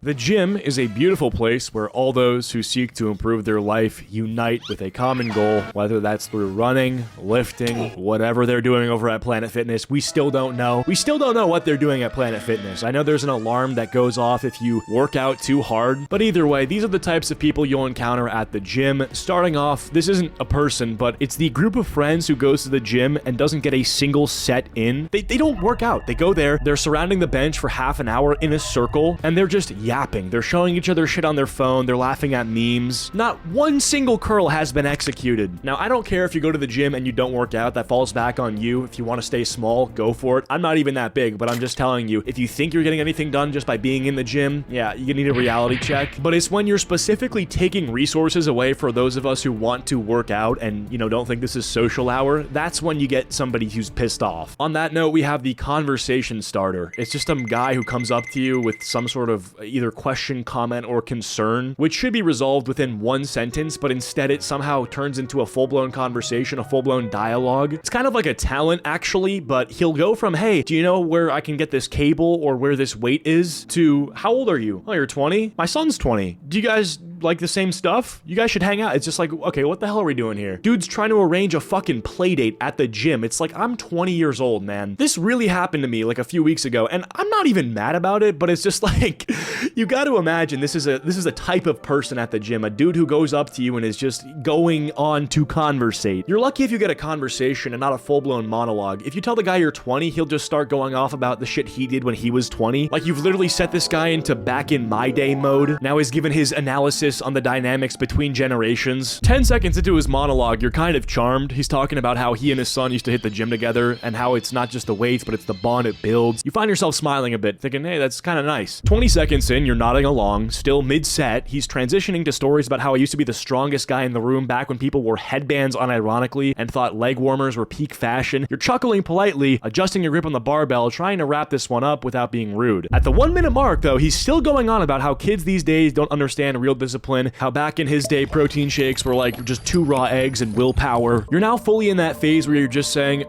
The gym is a beautiful place where all those who seek to improve their life unite with a common goal, whether that's through running, lifting, whatever they're doing over at Planet Fitness. We still don't know. We still don't know what they're doing at Planet Fitness. I know there's an alarm that goes off if you work out too hard, but either way, these are the types of people you'll encounter at the gym. Starting off, this isn't a person, but it's the group of friends who goes to the gym and doesn't get a single set in. They don't work out. They go there, they're surrounding the bench for half an hour in a circle, and they're just yapping. They're showing each other shit on their phone. They're laughing at memes. Not one single curl has been executed. Now, I don't care if you go to the gym and you don't work out. That falls back on you. If you want to stay small, go for it. I'm not even that big, but I'm just telling you, if you think you're getting anything done just by being in the gym, yeah, you need a reality check. But it's when you're specifically taking resources away for those of us who want to work out and, don't think this is social hour, that's when you get somebody who's pissed off. On that note, we have the conversation starter. It's just some guy who comes up to you with some sort of either question, comment, or concern, which should be resolved within one sentence, but instead it somehow turns into a full-blown conversation, a full-blown dialogue. It's kind of like a talent, actually, but he'll go from, hey, do you know where I can get this cable or where this weight is, to, how old are you? Oh, you're 20? My son's 20. Do you guys like the same stuff? You guys should hang out. It's just like, okay, what the hell are we doing here? Dude's trying to arrange a fucking play date at the gym. It's like, I'm 20 years old, man. This really happened to me like a few weeks ago, and I'm not even mad about it, but it's just like, you got to imagine this is a type of person at the gym, a dude who goes up to you and is just going on to conversate. You're lucky if you get a conversation and not a full-blown monologue. If you tell the guy you're 20, he'll just start going off about the shit he did when he was 20. Like, you've literally set this guy into back in my day mode. Now he's given his analysis on the dynamics between generations. 10 seconds into his monologue, you're kind of charmed. He's talking about how he and his son used to hit the gym together and how it's not just the weights, but it's the bond it builds. You find yourself smiling a bit, thinking, hey, that's kind of nice. 20 seconds in, you're nodding along, still mid-set. He's transitioning to stories about how he used to be the strongest guy in the room back when people wore headbands unironically and thought leg warmers were peak fashion. You're chuckling politely, adjusting your grip on the barbell, trying to wrap this one up without being rude. At the 1 minute mark, though, he's still going on about how kids these days don't understand real discipline, how back in his day protein shakes were like just 2 raw eggs and willpower. You're now fully in that phase where you're just saying,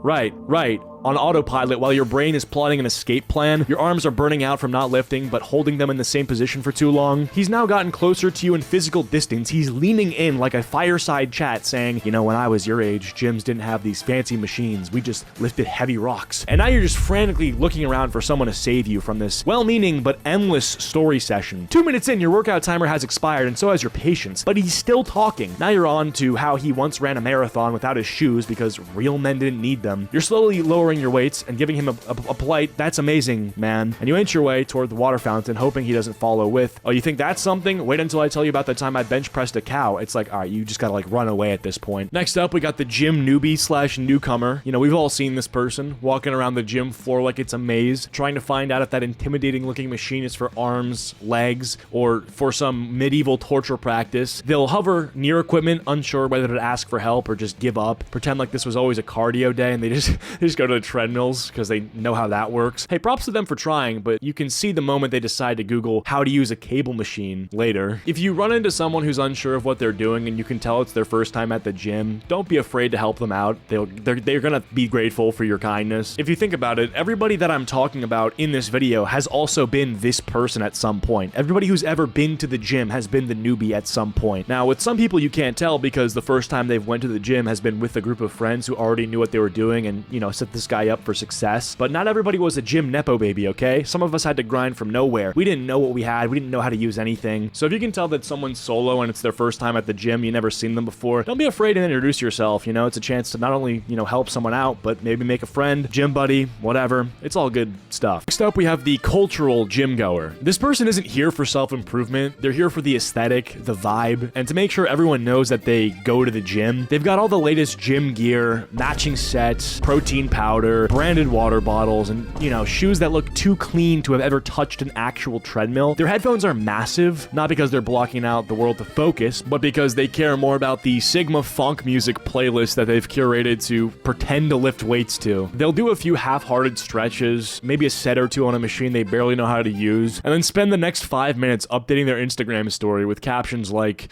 right, on autopilot while your brain is plotting an escape plan. Your arms are burning out from not lifting, but holding them in the same position for too long. He's now gotten closer to you in physical distance. He's leaning in like a fireside chat saying, when I was your age, gyms didn't have these fancy machines. We just lifted heavy rocks. And now you're just frantically looking around for someone to save you from this well-meaning but endless story session. 2 minutes in, your workout timer has expired and so has your patience, but he's still talking. Now you're on to how he once ran a marathon without his shoes because real men didn't need them. You're slowly lowering your weights and giving him a polite, that's amazing, man. And you inch your way toward the water fountain, hoping he doesn't follow with, oh, you think that's something? Wait until I tell you about the time I bench pressed a cow. It's like, all right, you just gotta like run away at this point. Next up, we got the gym newbie slash newcomer. We've all seen this person walking around the gym floor like it's a maze, trying to find out if that intimidating looking machine is for arms, legs, or for some medieval torture practice. They'll hover near equipment, unsure whether to ask for help or just give up, pretend like this was always a cardio day, and they just go to the treadmills because they know how that works. Hey, props to them for trying, but you can see the moment they decide to Google how to use a cable machine later. If you run into someone who's unsure of what they're doing and you can tell it's their first time at the gym, don't be afraid to help them out. They're gonna be grateful for your kindness. If you think about it, everybody that I'm talking about in this video has also been this person at some point. Everybody who's ever been to the gym has been the newbie at some point. Now, with some people you can't tell because the first time they've went to the gym has been with a group of friends who already knew what they were doing and, set this guy up for success. But not everybody was a gym nepo baby, okay? Some of us had to grind from nowhere. We didn't know what we had. We didn't know how to use anything. So if you can tell that someone's solo and it's their first time at the gym, you've never seen them before, don't be afraid to introduce yourself. It's a chance to not only, help someone out, but maybe make a friend, gym buddy, whatever. It's all good stuff. Next up, we have the cultural gym goer. This person isn't here for self-improvement. They're here for the aesthetic, the vibe, and to make sure everyone knows that they go to the gym. They've got all the latest gym gear, matching sets, protein powder, branded water bottles, and, shoes that look too clean to have ever touched an actual treadmill. Their headphones are massive, not because they're blocking out the world to focus, but because they care more about the Sigma funk music playlist that they've curated to pretend to lift weights to. They'll do a few half-hearted stretches, maybe a set or two on a machine they barely know how to use, and then spend the next 5 minutes updating their Instagram story with captions like,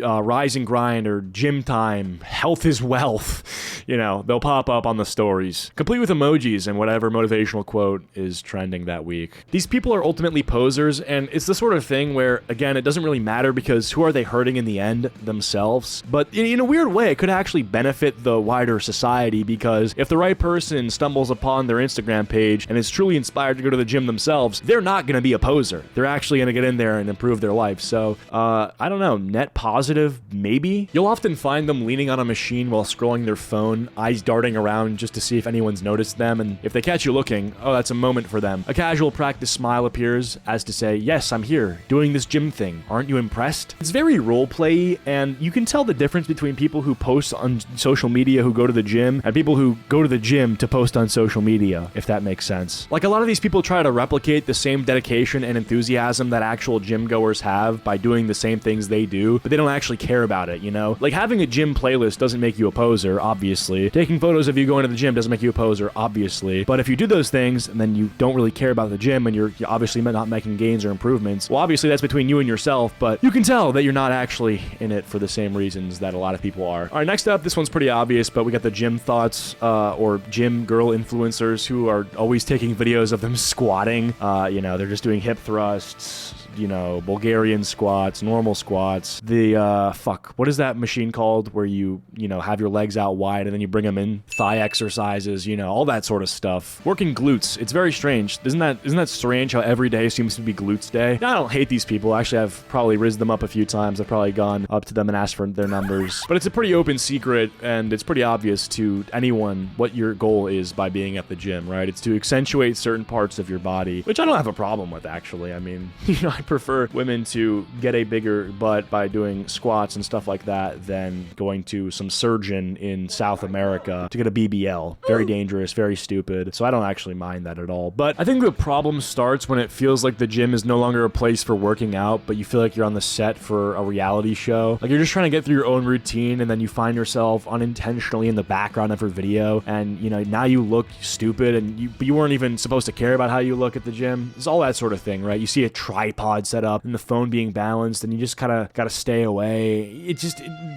rise and grind, or gym time, health is wealth. They'll pop up on the stories. complete with emojis and whatever motivational quote is trending that week. These people are ultimately posers, and it's the sort of thing where, again, it doesn't really matter because who are they hurting in the end? Themselves. But in a weird way, it could actually benefit the wider society, because if the right person stumbles upon their Instagram page and is truly inspired to go to the gym themselves, they're not going to be a poser. They're actually going to get in there and improve their life. So, I don't know, net positive, maybe? You'll often find them leaning on a machine while scrolling their phone, eyes darting around just to see if anyone's noticed them, and if they catch you looking, oh, that's a moment for them. A casual practice smile appears as to say, yes, I'm here, doing this gym thing. Aren't you impressed? It's very roleplay, and you can tell the difference between people who post on social media who go to the gym and people who go to the gym to post on social media, if that makes sense. Like, a lot of these people try to replicate the same dedication and enthusiasm that actual gym goers have by doing the same things they do, but they don't actually care about it, you know? Like, having a gym playlist doesn't make you a poser, obviously. Taking photos of you going to the gym doesn't make you a poser, obviously. But if you do those things and then you don't really care about the gym and you're obviously not making gains or improvements, well, obviously that's between you and yourself, but you can tell that you're not actually in it for the same reasons that a lot of people are. All right, next up, this one's pretty obvious, but we got the gym thoughts, or gym girl influencers who are always taking videos of them squatting. You know, they're just doing hip thrusts, you know, Bulgarian squats, normal squats. What is that machine called where you know, have your legs out wide and then you bring them in? Thigh exercises, you know, all that sort of stuff. Working glutes. It's very strange. Isn't that strange how every day seems to be glutes day? Now, I don't hate these people. Actually, I've probably rizzed them up a few times. I've probably gone up to them and asked for their numbers. But it's a pretty open secret, and it's pretty obvious to anyone what your goal is by being at the gym, right? It's to accentuate certain parts of your body, which I don't have a problem with, actually. I mean, you know, I prefer women to get a bigger butt by doing squats and stuff like that than going to some surgeon in South America to get a BBL. Very dangerous, very stupid. So I don't actually mind that at all. But I think the problem starts when it feels like the gym is no longer a place for working out, but you feel like you're on the set for a reality show. Like, you're just trying to get through your own routine, and then you find yourself unintentionally in the background of a video, and, you know, now you look stupid, and you weren't even supposed to care about how you look at the gym. It's all that sort of thing, right? You see a tripod set up and the phone being balanced, and you just kind of got to stay away. It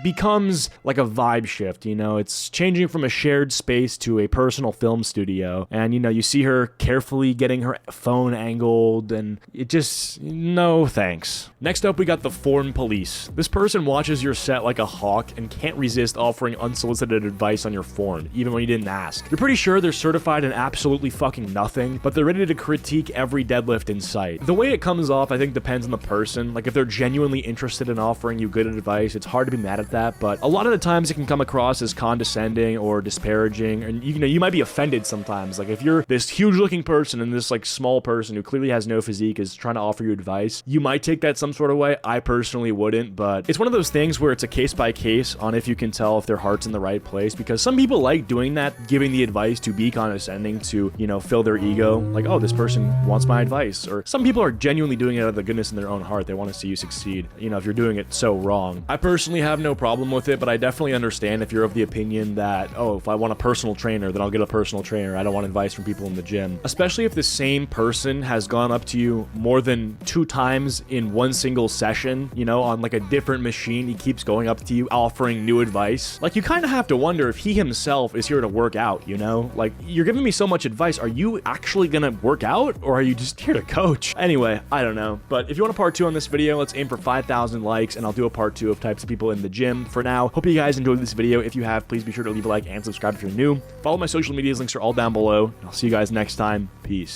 becomes like a vibe shift, you know? It's changing from a shared space to a personal film studio, and, you know, you see her carefully getting her phone angled, and it just, no thanks. Next up, we got the form police. This person watches your set like a hawk and can't resist offering unsolicited advice on your form, even when you didn't ask. You're pretty sure they're certified in absolutely fucking nothing, but they're ready to critique every deadlift in sight. The way it comes off, I think, depends on the person. Like, if they're genuinely interested in offering you good advice, it's hard to be mad at that, but a lot of the times it can come across as condescending or disparaging, and, you know, you might be offended sometimes. Like, if you're this huge-looking person and this, like, small person who clearly has no physique is trying to offer you advice, you might take that some sort of way. I personally wouldn't, but it's one of those things where it's a case-by-case on if you can tell if their heart's in the right place, because some people like doing that, giving the advice to be condescending, to, you know, fill their ego. Like, oh, this person wants my advice. Or some people are genuinely doing it out of the goodness in their own heart. They want to see you succeed, you know, if you're doing it so wrong. I personally have no problem with it, but I definitely understand if you're of the opinion that, oh, if I want a personal trainer, then I'll get a personal trainer. I don't want advice from people in the gym. Especially if the same person has gone up to you more than 2 times in one single session, you know, on like a different machine. He keeps going up to you, offering new advice. Like, you kind of have to wonder if he himself is here to work out, you know? Like, you're giving me so much advice. Are you actually gonna work out, or are you just here to coach? Anyway, I don't know. But if you want a part 2 on this video, let's aim for 5,000 likes, and I'll do a part 2 of types of people in the gym. For now, hope you guys enjoyed this video. If you have, please be sure to leave a like and subscribe if you're new. Follow my social medias, links are all down below. I'll see you guys next time. Peace.